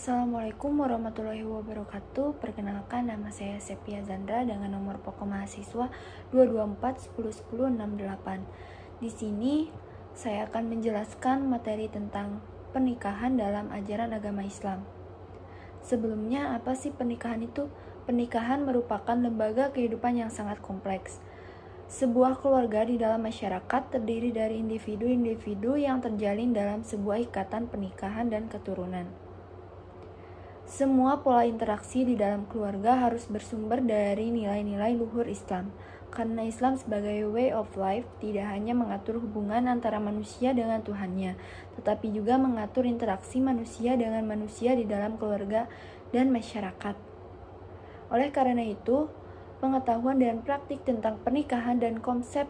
Assalamualaikum warahmatullahi wabarakatuh. Perkenalkan, nama saya Sepia Zandra dengan nomor pokok mahasiswa 224101068. Di sini saya akan menjelaskan materi tentang pernikahan dalam ajaran agama Islam. Sebelumnya, apa sih pernikahan itu? Pernikahan merupakan lembaga kehidupan yang sangat kompleks. Sebuah keluarga di dalam masyarakat terdiri dari individu-individu yang terjalin dalam sebuah ikatan pernikahan dan keturunan. Semua pola interaksi di dalam keluarga harus bersumber dari nilai-nilai luhur Islam, karena Islam sebagai way of life tidak hanya mengatur hubungan antara manusia dengan Tuhannya, tetapi juga mengatur interaksi manusia dengan manusia di dalam keluarga dan masyarakat. Oleh karena itu, pengetahuan dan praktik tentang pernikahan dan konsep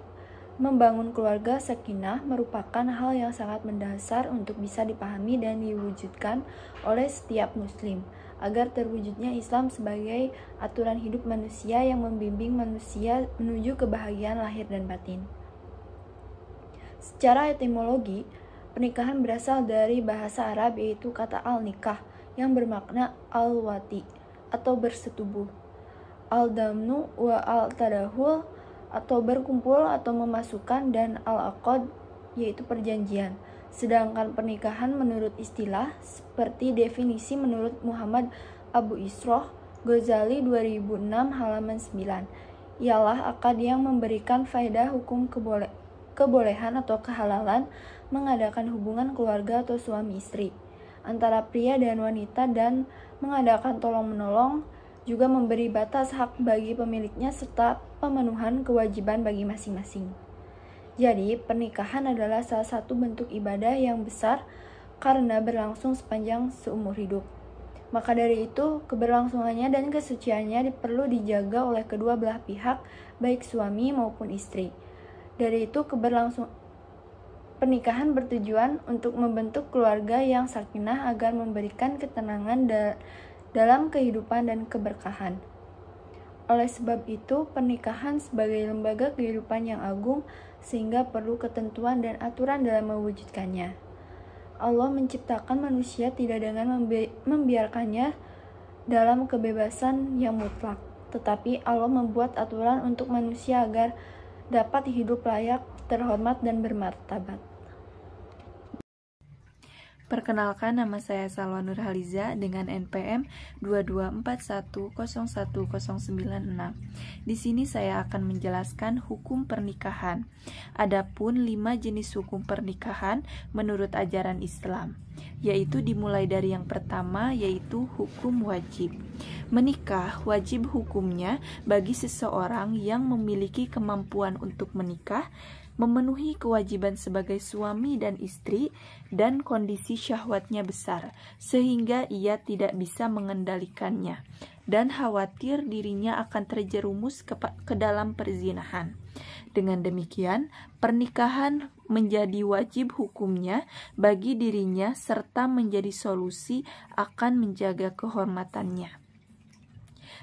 membangun keluarga sakinah merupakan hal yang sangat mendasar untuk bisa dipahami dan diwujudkan oleh setiap muslim, agar terwujudnya Islam sebagai aturan hidup manusia yang membimbing manusia menuju kebahagiaan lahir dan batin. Secara etimologi, pernikahan berasal dari bahasa Arab yaitu kata al-nikah yang bermakna al-wati atau bersetubuh, al-damnu wa al-tadahul atau berkumpul atau memasukkan, dan al-aqd yaitu perjanjian. Sedangkan pernikahan menurut istilah seperti definisi menurut Muhammad Abu Isroh Ghazali 2006 halaman 9 ialah akad yang memberikan faedah hukum kebolehan atau kehalalan mengadakan hubungan keluarga atau suami istri antara pria dan wanita, dan mengadakan tolong-menolong, juga memberi batas hak bagi pemiliknya serta pemenuhan kewajiban bagi masing-masing. Jadi, pernikahan adalah salah satu bentuk ibadah yang besar karena berlangsung sepanjang seumur hidup. Maka dari itu, keberlangsungannya dan kesuciannya perlu dijaga oleh kedua belah pihak, baik suami maupun istri. Dari itu, pernikahan bertujuan untuk membentuk keluarga yang sakinah agar memberikan ketenangan dalam kehidupan dan keberkahan. Oleh sebab itu, pernikahan sebagai lembaga kehidupan yang agung sehingga perlu ketentuan dan aturan dalam mewujudkannya. Allah menciptakan manusia tidak dengan membiarkannya dalam kebebasan yang mutlak, tetapi Allah membuat aturan untuk manusia agar dapat hidup layak, terhormat, dan bermartabat. Perkenalkan, nama saya Salwa Nurhaliza dengan NPM 2241011096. Di sini saya akan menjelaskan hukum pernikahan. Adapun 5 jenis hukum pernikahan menurut ajaran Islam, yaitu dimulai dari yang pertama, yaitu hukum wajib. Menikah wajib hukumnya bagi seseorang yang memiliki kemampuan untuk menikah, memenuhi kewajiban sebagai suami dan istri, dan kondisi syahwatnya besar, sehingga ia tidak bisa mengendalikannya, dan khawatir dirinya akan terjerumus ke dalam perzinahan. Dengan demikian, pernikahan menjadi wajib hukumnya bagi dirinya, serta menjadi solusi akan menjaga kehormatannya.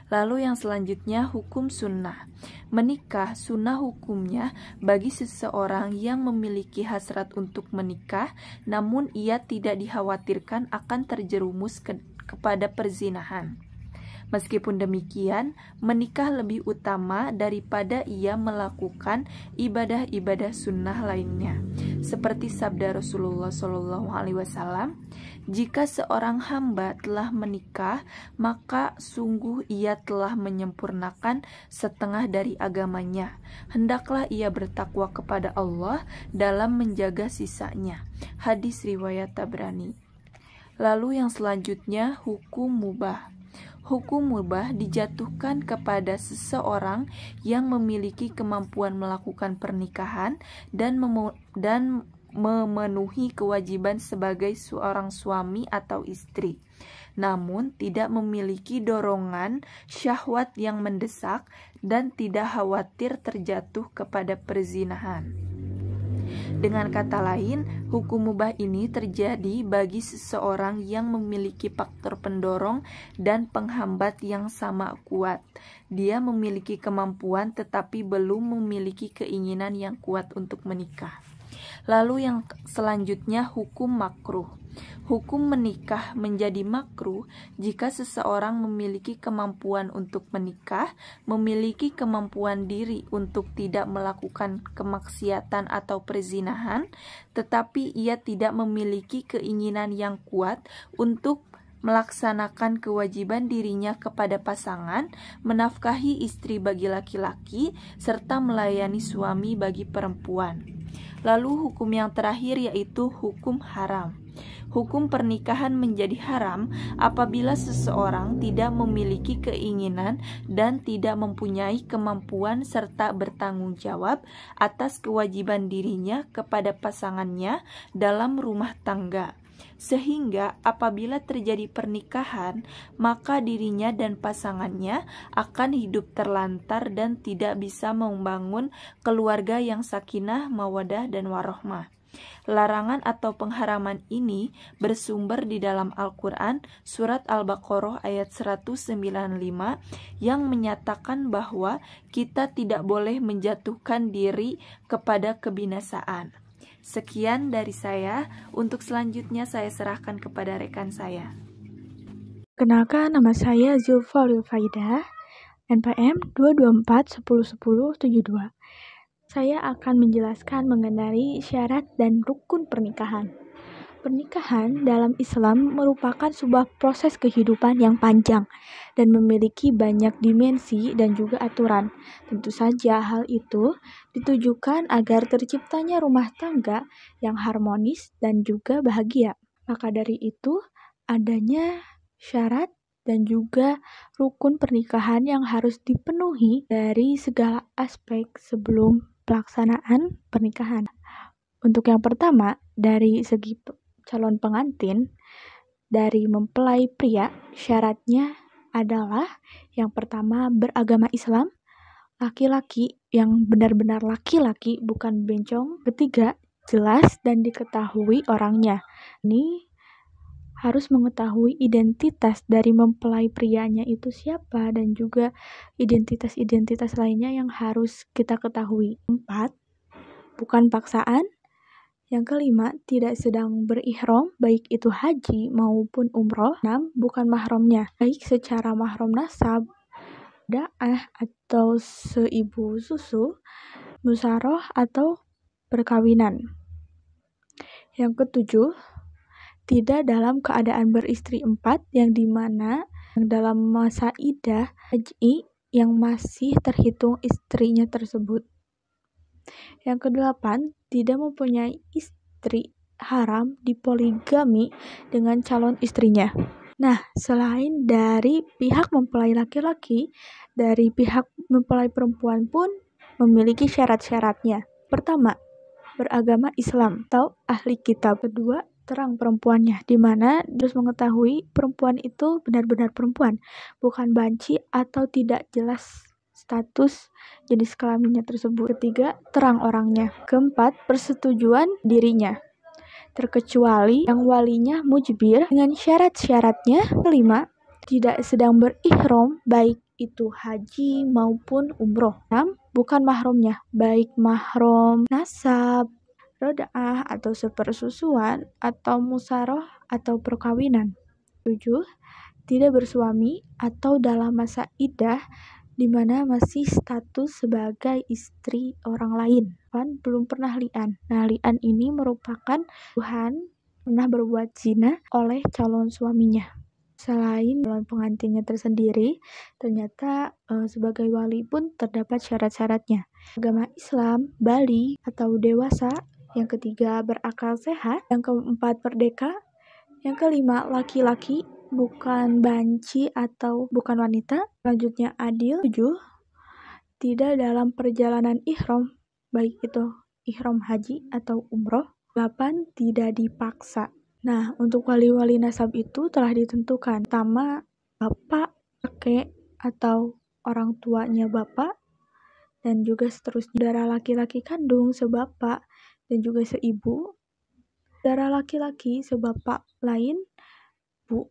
Lalu yang selanjutnya, hukum sunnah. Menikah sunnah hukumnya bagi seseorang yang memiliki hasrat untuk menikah, namun ia tidak dikhawatirkan akan terjerumus kepada perzinahan. Meskipun demikian, menikah lebih utama daripada ia melakukan ibadah-ibadah sunnah lainnya. Seperti sabda Rasulullah SAW, jika seorang hamba telah menikah, maka sungguh ia telah menyempurnakan setengah dari agamanya. Hendaklah ia bertakwa kepada Allah dalam menjaga sisanya. Hadis riwayat Tabrani. Lalu yang selanjutnya, hukum mubah. Hukum mubah dijatuhkan kepada seseorang yang memiliki kemampuan melakukan pernikahan dan memenuhi kewajiban sebagai seorang suami atau istri, namun tidak memiliki dorongan syahwat yang mendesak dan tidak khawatir terjatuh kepada perzinahan. Dengan kata lain, hukum mubah ini terjadi bagi seseorang yang memiliki faktor pendorong dan penghambat yang sama kuat. Dia memiliki kemampuan tetapi belum memiliki keinginan yang kuat untuk menikah. Lalu yang selanjutnya, hukum makruh. Hukum menikah menjadi makruh jika seseorang memiliki kemampuan untuk menikah, memiliki kemampuan diri untuk tidak melakukan kemaksiatan atau perzinahan, tetapi ia tidak memiliki keinginan yang kuat untuk melaksanakan kewajiban dirinya kepada pasangan, menafkahi istri bagi laki-laki, serta melayani suami bagi perempuan. Lalu hukum yang terakhir yaitu hukum haram. Hukum pernikahan menjadi haram apabila seseorang tidak memiliki keinginan dan tidak mempunyai kemampuan serta bertanggung jawab atas kewajiban dirinya kepada pasangannya dalam rumah tangga. Sehingga apabila terjadi pernikahan, maka dirinya dan pasangannya akan hidup terlantar dan tidak bisa membangun keluarga yang sakinah, mawadah, dan warohmah. Larangan atau pengharaman ini bersumber di dalam Al-Quran surat Al-Baqarah ayat 195 yang menyatakan bahwa kita tidak boleh menjatuhkan diri kepada kebinasaan. Sekian dari saya, untuk selanjutnya saya serahkan kepada rekan saya. Kenalkan, nama saya Zulfa Faida, NPM 224101072. Saya akan menjelaskan mengenai syarat dan rukun pernikahan. Pernikahan dalam Islam merupakan sebuah proses kehidupan yang panjang dan memiliki banyak dimensi dan juga aturan. Tentu saja hal itu ditujukan agar terciptanya rumah tangga yang harmonis dan juga bahagia. Maka dari itu, adanya syarat dan juga rukun pernikahan yang harus dipenuhi dari segala aspek sebelum pelaksanaan pernikahan. Untuk yang pertama, dari segi calon pengantin, dari mempelai pria, syaratnya adalah yang pertama beragama Islam, laki-laki yang benar-benar laki-laki, bukan bencong. Ketiga, jelas dan diketahui orangnya. Ini harus mengetahui identitas dari mempelai prianya itu siapa dan juga identitas-identitas lainnya yang harus kita ketahui. 4, bukan paksaan. Yang kelima, tidak sedang berihram, baik itu haji maupun umroh. 6, bukan mahramnya, baik secara mahram nasab, da'ah atau seibu susu, musaroh atau perkawinan. Yang ketujuh, tidak dalam keadaan beristri 4, yang dimana dalam masa iddah haji yang masih terhitung istrinya tersebut. Yang kedelapan, tidak mempunyai istri haram dipoligami dengan calon istrinya. Nah, selain dari pihak mempelai laki-laki, dari pihak mempelai perempuan pun memiliki syarat-syaratnya. Pertama, beragama Islam atau ahli kitab. Kedua, terang perempuannya, di mana harus mengetahui perempuan itu benar-benar perempuan, bukan banci atau tidak jelas status jenis kelaminnya tersebut. Ketiga, terang orangnya. Keempat, persetujuan dirinya, terkecuali yang walinya mujbir dengan syarat-syaratnya. Kelima, tidak sedang berihram, baik itu haji maupun umroh. 6, bukan mahramnya, baik mahram nasab, roda'ah atau sepersusuan, atau musaroh atau perkawinan. 7, tidak bersuami atau dalam masa iddah di mana masih status sebagai istri orang lain. 8, belum pernah li'an. Nah, li'an ini merupakan tuduhan pernah berbuat zina oleh calon suaminya. Selain calon pengantinnya tersendiri, ternyata sebagai wali pun terdapat syarat-syaratnya. Agama Islam, bali atau dewasa. Yang ketiga, berakal sehat. Yang keempat, merdeka. Yang kelima, laki-laki, bukan banci atau bukan wanita. Selanjutnya, adil. 7, tidak dalam perjalanan ihram, baik itu ihram haji atau umroh. 8, tidak dipaksa. Nah, untuk wali-wali nasab itu telah ditentukan. Pertama, bapak, kakek, atau orang tuanya bapak, dan juga seterusnya. Saudara laki-laki kandung sebapak dan juga seibu. Saudara laki-laki sebapak lain, bu.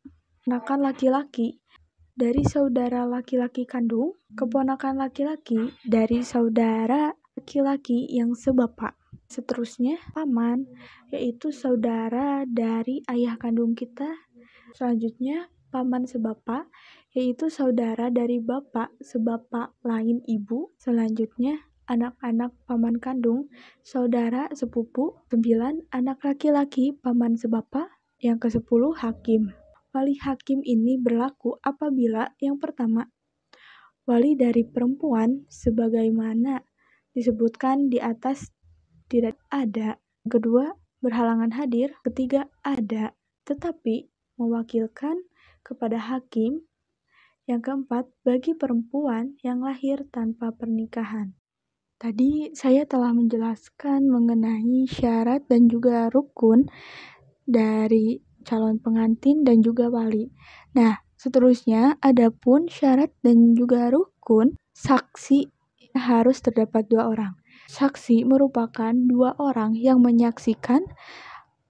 Keponakan laki-laki dari saudara laki-laki kandung, keponakan laki-laki dari saudara laki-laki yang sebapak. Seterusnya, paman, yaitu saudara dari ayah kandung kita. Selanjutnya, paman sebapak, yaitu saudara dari bapak sebapak lain ibu. Selanjutnya, anak-anak paman kandung, saudara sepupu. 9, anak laki-laki paman sebapak. Yang ke-10, hakim. Wali hakim ini berlaku apabila yang pertama, wali dari perempuan sebagaimana disebutkan di atas tidak ada. Kedua, berhalangan hadir. Ketiga, ada, tetapi mewakilkan kepada hakim. Yang keempat, bagi perempuan yang lahir tanpa pernikahan. Tadi saya telah menjelaskan mengenai syarat dan juga rukun dari calon pengantin dan juga wali. Nah, seterusnya adapun syarat dan juga rukun, saksi harus terdapat 2 orang. Saksi merupakan 2 orang yang menyaksikan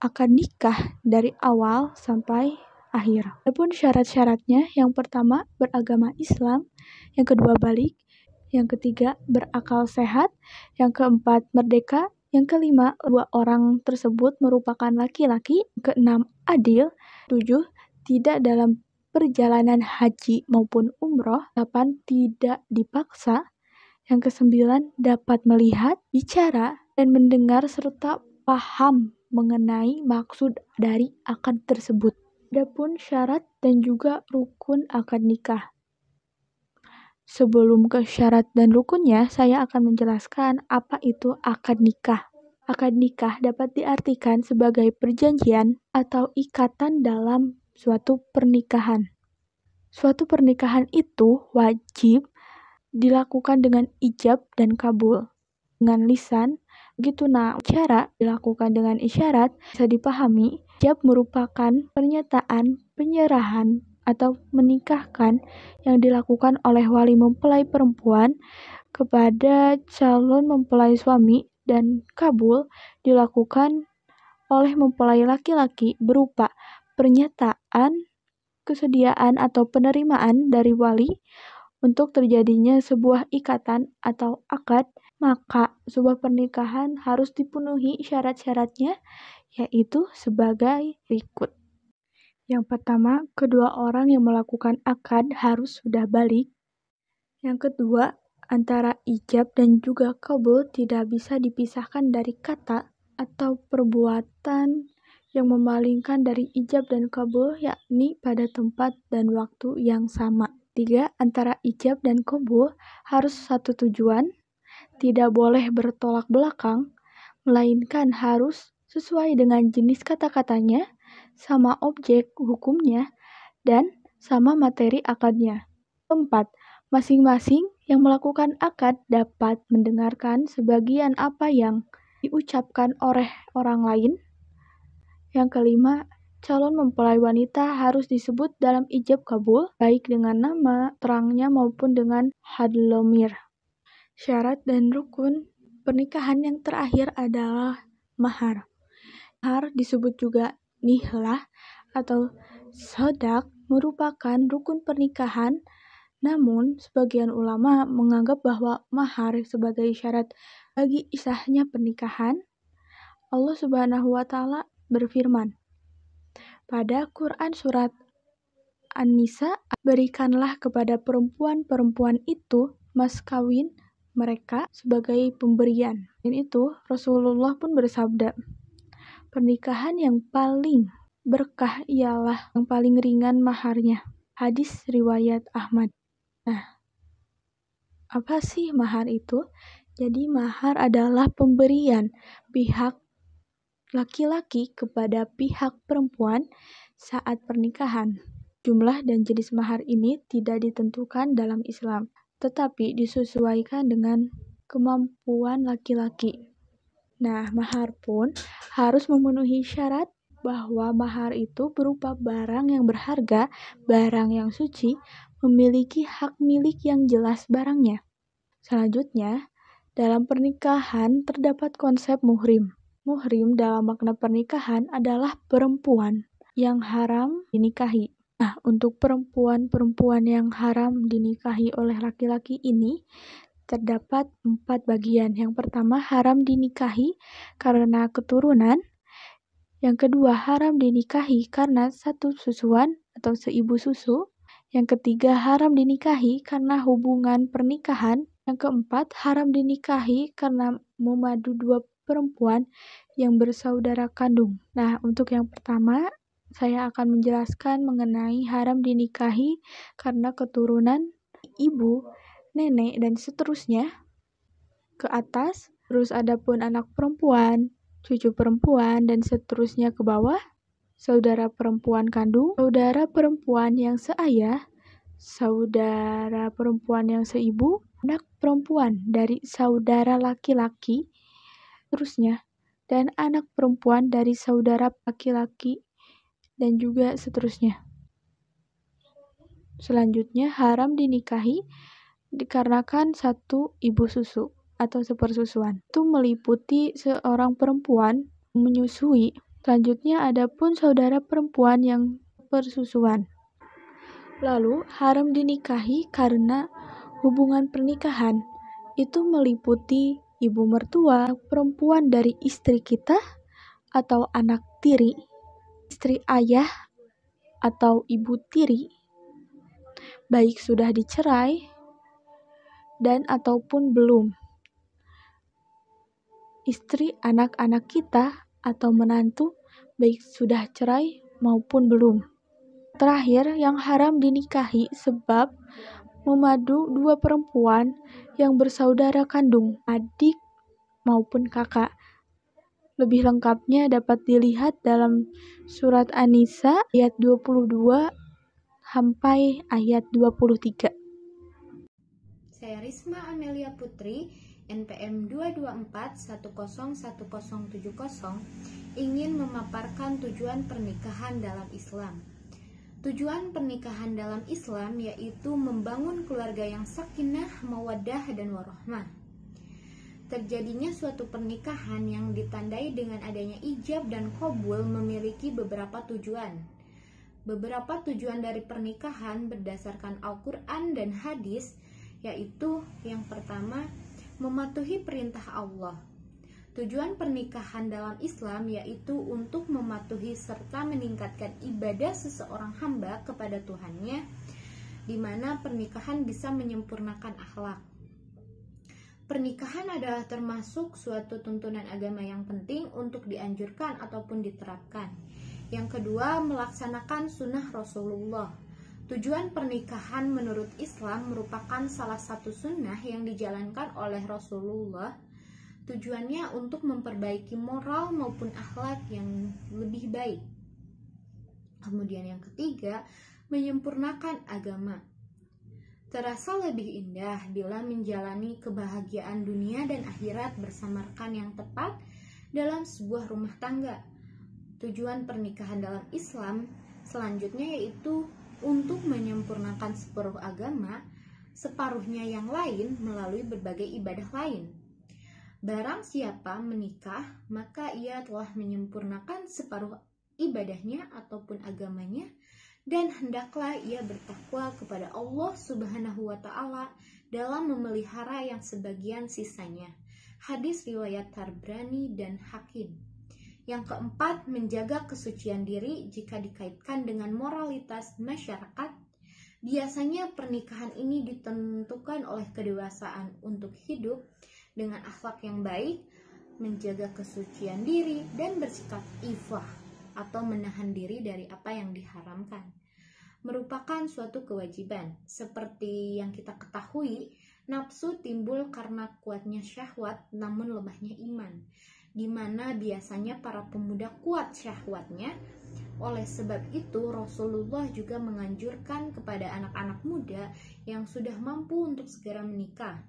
akad nikah dari awal sampai akhir. Adapun syarat-syaratnya, yang pertama beragama Islam, yang kedua balik, yang ketiga berakal sehat, yang keempat merdeka, yang kelima 2 orang tersebut merupakan laki-laki, keenam adil, 7 tidak dalam perjalanan haji maupun umroh, 8 tidak dipaksa, yang ke-9 dapat melihat, bicara, dan mendengar serta paham mengenai maksud dari akad tersebut. Adapun syarat dan juga rukun akad nikah. Sebelum ke syarat dan rukunnya, saya akan menjelaskan apa itu akad nikah. Akad nikah dapat diartikan sebagai perjanjian atau ikatan dalam suatu pernikahan. Suatu pernikahan itu wajib dilakukan dengan ijab dan kabul. Dengan lisan, begitu cara dilakukan dengan isyarat bisa dipahami. Ijab merupakan pernyataan penyerahan atau menikahkan yang dilakukan oleh wali mempelai perempuan kepada calon mempelai suami, dan kabul dilakukan oleh mempelai laki-laki berupa pernyataan kesediaan atau penerimaan dari wali untuk terjadinya sebuah ikatan atau akad. Maka sebuah pernikahan harus dipenuhi syarat-syaratnya, yaitu sebagai berikut. Yang pertama, kedua orang yang melakukan akad harus sudah balik. Yang kedua, antara ijab dan juga kabul tidak bisa dipisahkan dari kata atau perbuatan yang memalingkan dari ijab dan kabul, yakni pada tempat dan waktu yang sama. 3, antara ijab dan kabul harus satu tujuan, tidak boleh bertolak belakang, melainkan harus sesuai dengan jenis kata-katanya, sama objek hukumnya, dan sama materi akadnya. 4, masing-masing yang melakukan akad dapat mendengarkan sebagian apa yang diucapkan oleh orang lain. Yang kelima, calon mempelai wanita harus disebut dalam ijab kabul, baik dengan nama terangnya maupun dengan hadlomir. Syarat dan rukun pernikahan yang terakhir adalah mahar. Mahar disebut juga nihlah atau sodak, merupakan rukun pernikahan. Namun, sebagian ulama menganggap bahwa mahar sebagai syarat bagi sahnya pernikahan. Allah Subhanahu wa Ta'ala berfirman pada Quran surat An-Nisa, berikanlah kepada perempuan-perempuan itu mas kawin mereka sebagai pemberian. Dan itu Rasulullah pun bersabda, pernikahan yang paling berkah ialah yang paling ringan maharnya. Hadis riwayat Ahmad. Nah, apa sih mahar itu? Jadi mahar adalah pemberian pihak laki-laki kepada pihak perempuan saat pernikahan. Jumlah dan jenis mahar ini tidak ditentukan dalam Islam, tetapi disesuaikan dengan kemampuan laki-laki. Nah, mahar pun harus memenuhi syarat bahwa mahar itu berupa barang yang berharga, barang yang suci, memiliki hak milik yang jelas barangnya. Selanjutnya, dalam pernikahan terdapat konsep muhrim. Muhrim dalam makna pernikahan adalah perempuan yang haram dinikahi. Nah, untuk perempuan-perempuan yang haram dinikahi oleh laki-laki ini terdapat 4 bagian. Yang pertama, haram dinikahi karena keturunan. Yang kedua, haram dinikahi karena satu susuan atau seibu susu. Yang ketiga, haram dinikahi karena hubungan pernikahan. Yang keempat, haram dinikahi karena memadu dua perempuan yang bersaudara kandung. Nah, untuk yang pertama, saya akan menjelaskan mengenai haram dinikahi karena keturunan, ibu, nenek, dan seterusnya ke atas. Terus adapun anak perempuan, cucu perempuan, dan seterusnya ke bawah, saudara perempuan kandung, saudara perempuan yang seayah, saudara perempuan yang seibu, anak perempuan dari saudara laki-laki, terusnya, dan anak perempuan dari saudara laki-laki, dan juga seterusnya. Selanjutnya, haram dinikahi dikarenakan satu ibu susu atau sepersusuan. Itu meliputi seorang perempuan menyusui. Selanjutnya, adapun saudara perempuan yang persusuan. Lalu, haram dinikahi karena hubungan pernikahan. Itu meliputi ibu mertua, perempuan dari istri kita, atau anak tiri, istri ayah, atau ibu tiri, baik sudah dicerai, dan ataupun belum. Istri anak-anak kita, atau menantu, baik sudah cerai maupun belum. Terakhir, yang haram dinikahi sebab memadu dua perempuan yang bersaudara kandung, adik maupun kakak. Lebih lengkapnya dapat dilihat dalam surat An-Nisa ayat 22 sampai ayat 23. Saya Risma Amelia Putri, NPM 224101070, ingin memaparkan tujuan pernikahan dalam Islam. Tujuan pernikahan dalam Islam yaitu membangun keluarga yang sakinah, mawaddah, dan warahmah. Terjadinya suatu pernikahan yang ditandai dengan adanya ijab dan qabul memiliki beberapa tujuan. Beberapa tujuan dari pernikahan berdasarkan Al-Quran dan hadis, yaitu yang pertama, mematuhi perintah Allah. Tujuan pernikahan dalam Islam yaitu untuk mematuhi serta meningkatkan ibadah seseorang hamba kepada Tuhannya, di mana pernikahan bisa menyempurnakan akhlak. Pernikahan adalah termasuk suatu tuntunan agama yang penting untuk dianjurkan ataupun diterapkan. Yang kedua, melaksanakan sunnah Rasulullah. Tujuan pernikahan menurut Islam merupakan salah satu sunnah yang dijalankan oleh Rasulullah. Tujuannya untuk memperbaiki moral maupun akhlak yang lebih baik. Kemudian yang ketiga, menyempurnakan agama. Terasa lebih indah bila menjalani kebahagiaan dunia dan akhirat bersama rekan yang tepat dalam sebuah rumah tangga. Tujuan pernikahan dalam Islam selanjutnya yaitu untuk menyempurnakan separuh agama, separuhnya yang lain melalui berbagai ibadah lain. Barang siapa menikah, maka ia telah menyempurnakan separuh ibadahnya ataupun agamanya, dan hendaklah ia bertakwa kepada Allah Subhanahu wa Ta'ala dalam memelihara yang sebagian sisanya. Hadis riwayat Tabrani dan Hakim. Yang keempat, menjaga kesucian diri jika dikaitkan dengan moralitas masyarakat. Biasanya pernikahan ini ditentukan oleh kedewasaan untuk hidup dengan akhlak yang baik, menjaga kesucian diri, dan bersikap ifah atau menahan diri dari apa yang diharamkan. Merupakan suatu kewajiban. Seperti yang kita ketahui, nafsu timbul karena kuatnya syahwat namun lemahnya iman, di mana biasanya para pemuda kuat syahwatnya. Oleh sebab itu, Rasulullah juga menganjurkan kepada anak-anak muda yang sudah mampu untuk segera menikah.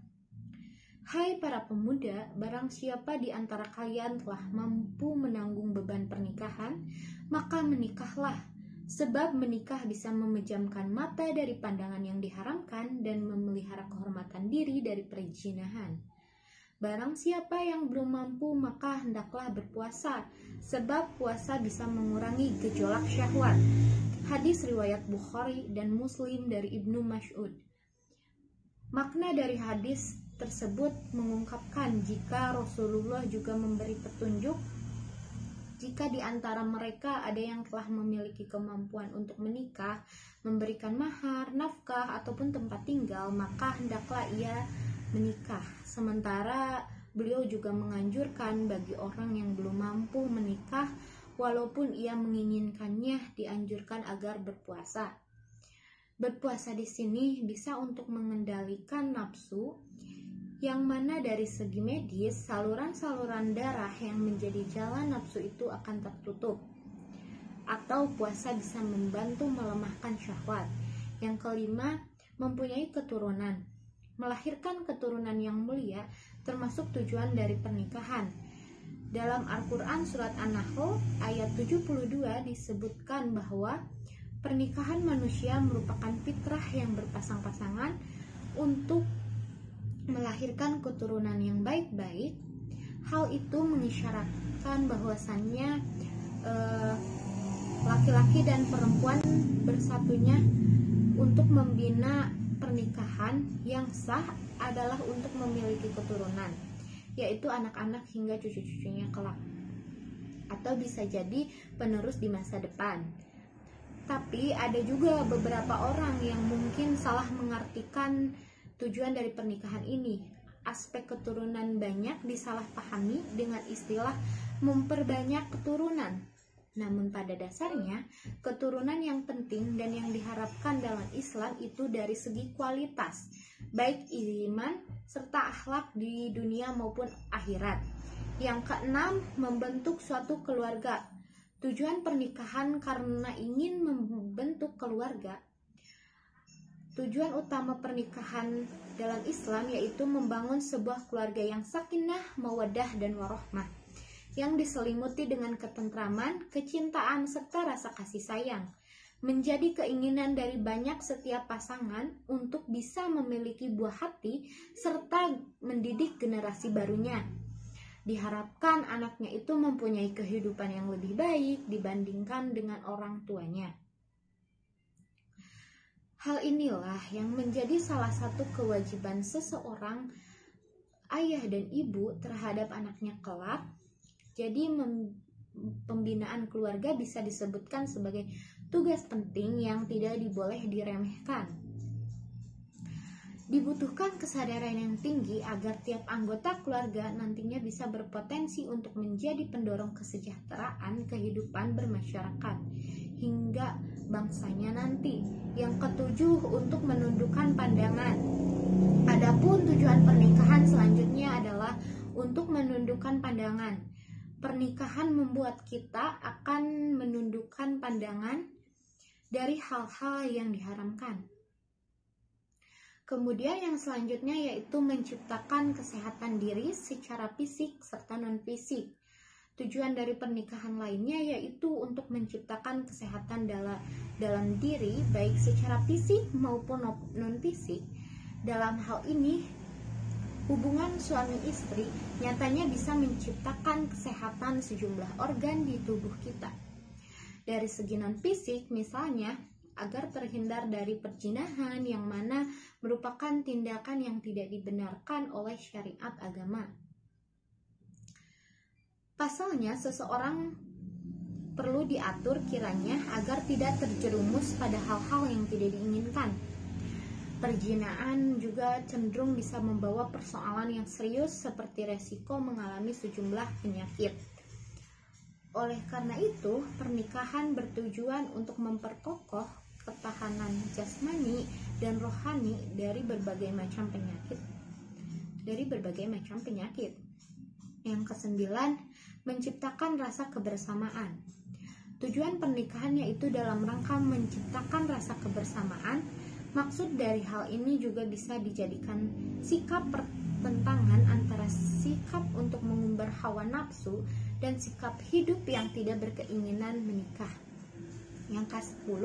Hai para pemuda, barang siapa di antara kalian telah mampu menanggung beban pernikahan, maka menikahlah. Sebab menikah bisa memejamkan mata dari pandangan yang diharamkan dan memelihara kehormatan diri dari perzinahan. Barang siapa yang belum mampu, maka hendaklah berpuasa, sebab puasa bisa mengurangi gejolak syahwat. Hadis riwayat Bukhari dan Muslim dari Ibnu Mas'ud. Makna dari hadis tersebut mengungkapkan jika Rasulullah juga memberi petunjuk jika di antara mereka ada yang telah memiliki kemampuan untuk menikah, memberikan mahar, nafkah, ataupun tempat tinggal, maka hendaklah ia menikah. Sementara beliau juga menganjurkan bagi orang yang belum mampu menikah, walaupun ia menginginkannya, dianjurkan agar berpuasa. Berpuasa di sini bisa untuk mengendalikan nafsu, yang mana dari segi medis, saluran-saluran darah yang menjadi jalan nafsu itu akan tertutup. Atau puasa bisa membantu melemahkan syahwat. Yang kelima, mempunyai keturunan. Melahirkan keturunan yang mulia termasuk tujuan dari pernikahan. Dalam Al-Quran surat An-Nahl ayat 72 disebutkan bahwa pernikahan manusia merupakan fitrah yang berpasang-pasangan untuk melahirkan keturunan yang baik-baik. Hal itu mengisyaratkan bahwasannya laki-laki dan perempuan bersatunya untuk membina pernikahan yang sah adalah untuk memiliki keturunan, yaitu anak-anak hingga cucu-cucunya kelak, atau bisa jadi penerus di masa depan. Tapi ada juga beberapa orang yang mungkin salah mengartikan tujuan dari pernikahan ini. Aspek keturunan banyak disalahpahami dengan istilah memperbanyak keturunan. Namun pada dasarnya, keturunan yang penting dan yang diharapkan dalam Islam itu dari segi kualitas, baik iman serta akhlak di dunia maupun akhirat. Yang keenam, membentuk suatu keluarga. Tujuan pernikahan karena ingin membentuk keluarga. Tujuan utama pernikahan dalam Islam yaitu membangun sebuah keluarga yang sakinah, mawaddah, dan warahmah, yang diselimuti dengan ketentraman, kecintaan, serta rasa kasih sayang. Menjadi keinginan dari banyak setiap pasangan untuk bisa memiliki buah hati serta mendidik generasi barunya. Diharapkan anaknya itu mempunyai kehidupan yang lebih baik dibandingkan dengan orang tuanya. Hal inilah yang menjadi salah satu kewajiban seseorang ayah dan ibu terhadap anaknya kelak. Jadi pembinaan keluarga bisa disebutkan sebagai tugas penting yang tidak diboleh diremehkan. Dibutuhkan kesadaran yang tinggi agar tiap anggota keluarga nantinya bisa berpotensi untuk menjadi pendorong kesejahteraan kehidupan bermasyarakat hingga bangsanya nanti. Yang ketujuh, untuk menundukkan pandangan. Adapun tujuan pernikahan selanjutnya adalah untuk menundukkan pandangan. Pernikahan membuat kita akan menundukkan pandangan dari hal-hal yang diharamkan. Kemudian yang selanjutnya yaitu menciptakan kesehatan diri secara fisik serta non-fisik. Tujuan dari pernikahan lainnya yaitu untuk menciptakan kesehatan dalam diri baik secara fisik maupun non-fisik. Dalam hal ini, hubungan suami istri nyatanya bisa menciptakan kesehatan sejumlah organ di tubuh kita. Dari segi non-fisik misalnya, agar terhindar dari perzinahan yang mana merupakan tindakan yang tidak dibenarkan oleh syariat agama. Pasalnya, seseorang perlu diatur kiranya agar tidak terjerumus pada hal-hal yang tidak diinginkan. Perzinahan juga cenderung bisa membawa persoalan yang serius seperti resiko mengalami sejumlah penyakit. Oleh karena itu, pernikahan bertujuan untuk memperkokoh ketahanan jasmani dan rohani dari berbagai macam penyakit. Yang kesembilan, menciptakan rasa kebersamaan. Tujuan pernikahan yaitu dalam rangka menciptakan rasa kebersamaan. Maksud dari hal ini juga bisa dijadikan sikap pertentangan antara sikap untuk mengumbar hawa nafsu dan sikap hidup yang tidak berkeinginan menikah. Yang ke-10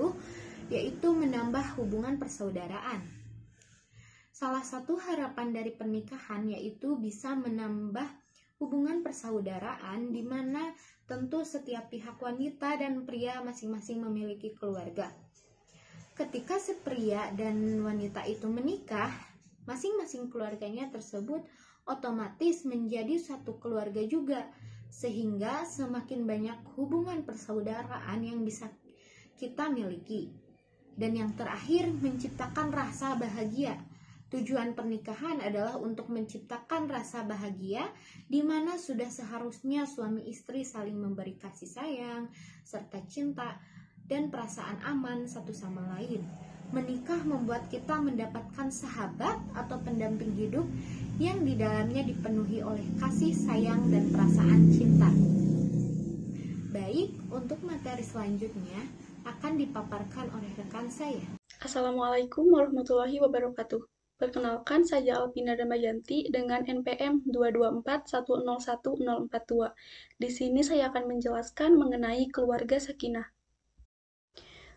yaitu menambah hubungan persaudaraan. Salah satu harapan dari pernikahan yaitu bisa menambah hubungan persaudaraan di mana tentu setiap pihak wanita dan pria masing-masing memiliki keluarga. Ketika si pria dan wanita itu menikah, masing-masing keluarganya tersebut otomatis menjadi satu keluarga juga, sehingga semakin banyak hubungan persaudaraan yang bisa kita miliki. Dan yang terakhir, menciptakan rasa bahagia. Tujuan pernikahan adalah untuk menciptakan rasa bahagia di mana sudah seharusnya suami istri saling memberi kasih sayang serta cinta dan perasaan aman satu sama lain. Menikah membuat kita mendapatkan sahabat atau pendamping hidup yang di dalamnya dipenuhi oleh kasih sayang dan perasaan cinta. Baik, untuk materi selanjutnya akan dipaparkan oleh rekan saya. Assalamualaikum warahmatullahi wabarakatuh. Perkenalkan, saya Alpina Damayanti dengan NPM 224101042. Di sini saya akan menjelaskan mengenai keluarga sakinah.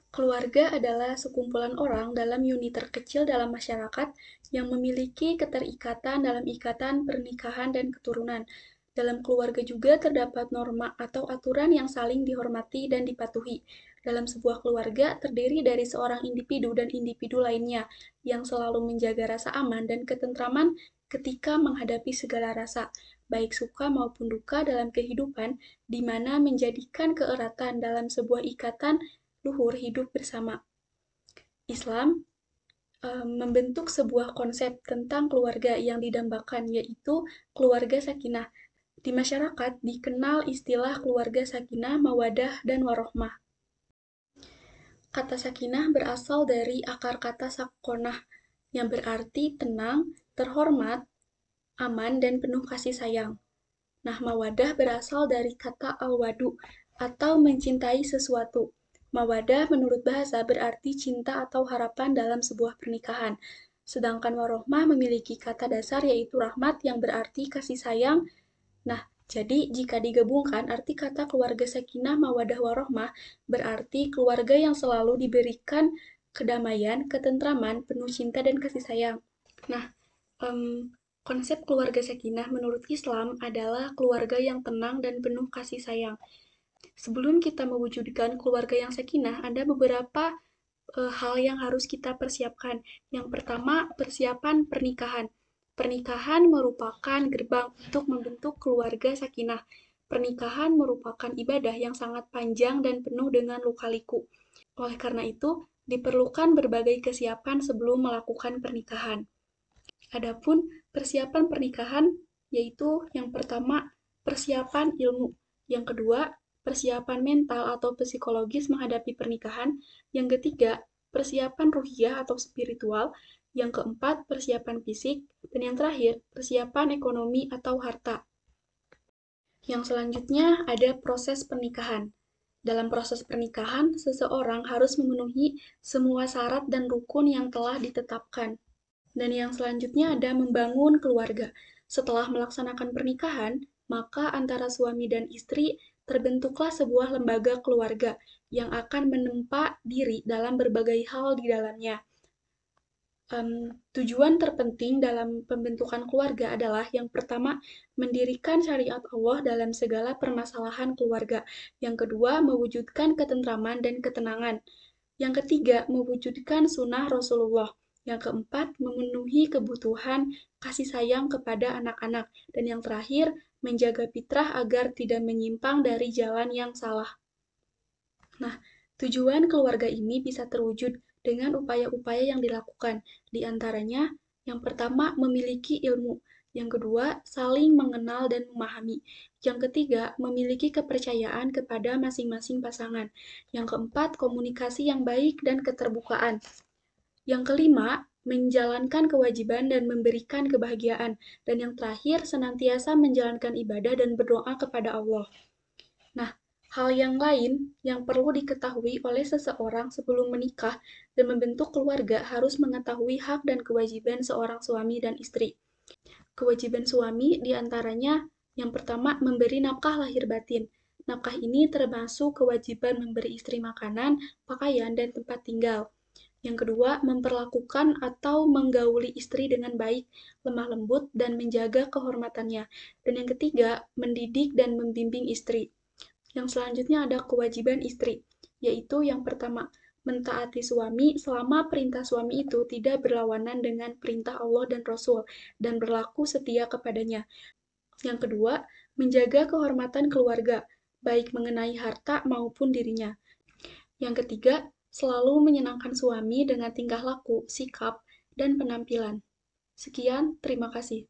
Keluarga adalah sekumpulan orang dalam unit terkecil dalam masyarakat yang memiliki keterikatan dalam ikatan pernikahan dan keturunan. Dalam keluarga juga terdapat norma atau aturan yang saling dihormati dan dipatuhi. Dalam sebuah keluarga terdiri dari seorang individu dan individu lainnya yang selalu menjaga rasa aman dan ketentraman ketika menghadapi segala rasa, baik suka maupun duka dalam kehidupan, di mana menjadikan keeratan dalam sebuah ikatan luhur hidup bersama. Islam membentuk sebuah konsep tentang keluarga yang didambakan, yaitu keluarga sakinah. Di masyarakat dikenal istilah keluarga sakinah, mawadah, dan warohmah. Kata sakinah berasal dari akar kata sakonah, yang berarti tenang, terhormat, aman, dan penuh kasih sayang. Nah, mawadah berasal dari kata al-wadu, atau mencintai sesuatu. Mawadah menurut bahasa berarti cinta atau harapan dalam sebuah pernikahan. Sedangkan warohmah memiliki kata dasar yaitu rahmat yang berarti kasih sayang. Nah, jadi jika digabungkan arti kata keluarga sakinah mawadah warohmah berarti keluarga yang selalu diberikan kedamaian, ketentraman, penuh cinta dan kasih sayang. Nah, konsep keluarga sakinah menurut Islam adalah keluarga yang tenang dan penuh kasih sayang. Sebelum kita mewujudkan keluarga yang sakinah, ada beberapa hal yang harus kita persiapkan. Yang pertama, persiapan pernikahan. Pernikahan merupakan gerbang untuk membentuk keluarga sakinah. Pernikahan merupakan ibadah yang sangat panjang dan penuh dengan luka-liku. Oleh karena itu, diperlukan berbagai kesiapan sebelum melakukan pernikahan. Adapun persiapan pernikahan, yaitu yang pertama, persiapan ilmu. Yang kedua, persiapan mental atau psikologis menghadapi pernikahan. Yang ketiga, persiapan ruhiyah atau spiritual. Yang keempat, persiapan fisik. Dan yang terakhir, persiapan ekonomi atau harta. Yang selanjutnya ada proses pernikahan. Dalam proses pernikahan, seseorang harus memenuhi semua syarat dan rukun yang telah ditetapkan. Dan yang selanjutnya ada membangun keluarga. Setelah melaksanakan pernikahan, maka antara suami dan istri terbentuklah sebuah lembaga keluarga yang akan menempa diri dalam berbagai hal di dalamnya. Tujuan terpenting dalam pembentukan keluarga adalah yang pertama, mendirikan syariat Allah dalam segala permasalahan keluarga. Yang kedua, mewujudkan ketentraman dan ketenangan. Yang ketiga, mewujudkan sunnah Rasulullah. Yang keempat, memenuhi kebutuhan kasih sayang kepada anak-anak. Dan yang terakhir, menjaga fitrah agar tidak menyimpang dari jalan yang salah. Nah, tujuan keluarga ini bisa terwujud dengan upaya-upaya yang dilakukan. Di antaranya, yang pertama, memiliki ilmu. Yang kedua, saling mengenal dan memahami. Yang ketiga, memiliki kepercayaan kepada masing-masing pasangan. Yang keempat, komunikasi yang baik dan keterbukaan. Yang kelima, menjalankan kewajiban dan memberikan kebahagiaan. Dan yang terakhir, senantiasa menjalankan ibadah dan berdoa kepada Allah. Nah, hal yang lain yang perlu diketahui oleh seseorang sebelum menikah dan membentuk keluarga harus mengetahui hak dan kewajiban seorang suami dan istri. Kewajiban suami diantaranya yang pertama, memberi nafkah lahir batin. Nafkah ini termasuk kewajiban memberi istri makanan, pakaian, dan tempat tinggal. Yang kedua, memperlakukan atau menggauli istri dengan baik, lemah lembut, dan menjaga kehormatannya. Dan yang ketiga, mendidik dan membimbing istri. Yang selanjutnya ada kewajiban istri, yaitu yang pertama, mentaati suami selama perintah suami itu tidak berlawanan dengan perintah Allah dan Rasul, dan berlaku setia kepadanya. Yang kedua, menjaga kehormatan keluarga, baik mengenai harta maupun dirinya. Yang ketiga, selalu menyenangkan suami dengan tingkah laku, sikap, dan penampilan. Sekian, terima kasih.